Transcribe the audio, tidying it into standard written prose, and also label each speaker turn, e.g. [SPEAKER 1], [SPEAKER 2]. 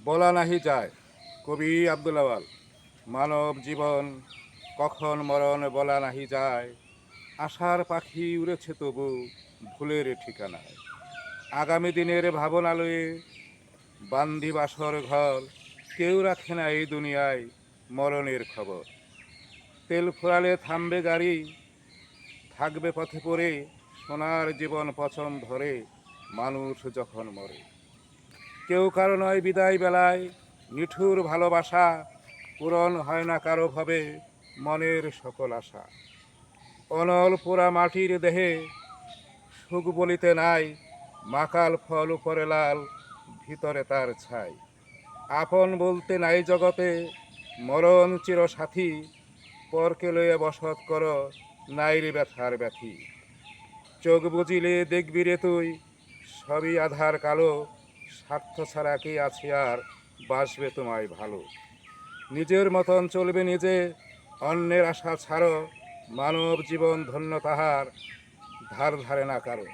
[SPEAKER 1] বলা নাহি যায়। কবি আব্দুল আওয়াল। মানব জীবন কখন মরণ বলা নাহি যায়। আশার পাখি উড়েছে তবু ভুলের ঠিকানায়। আগামী দিনের ভাবনা লয়ে বান্ধি বাসর ঘর। কেউ রাখে না এই দুনিয়ায় মরণের খবর। তেল ফুরালে থামবে গাড়ি, থাকবে পথে পড়ে। সোনার জীবন পচন ধরে মানুষ যখন মরে। কেউ কারো নয় বিদায় বেলায়, নিঠুর ভালোবাসা পূরণ হয় না কারো ভাবে মনের সকল আশা। অনল পোড়া মাটির দেহে সুখ বলিতে নাই। মাকাল ফল উপরে লাল, ভিতরে তার ছাই। আপন বলতে নাই জগতে, মরণ চির সাথী। পরকে লয়ে বসত কর, নাইরে ব্যথার ব্যথি। চোখ বুজিলে দেখবি রে তুই, সবই আধার কালো। স্বার্থ ছাড়া কি আছে আর বাসবে তোমায় ভালো। নিজের মতন চলবে নিজে, অন্যের আশা ছাড়ো। মানব জীবন ধন্য তাহার, ধার ধারে না কারো।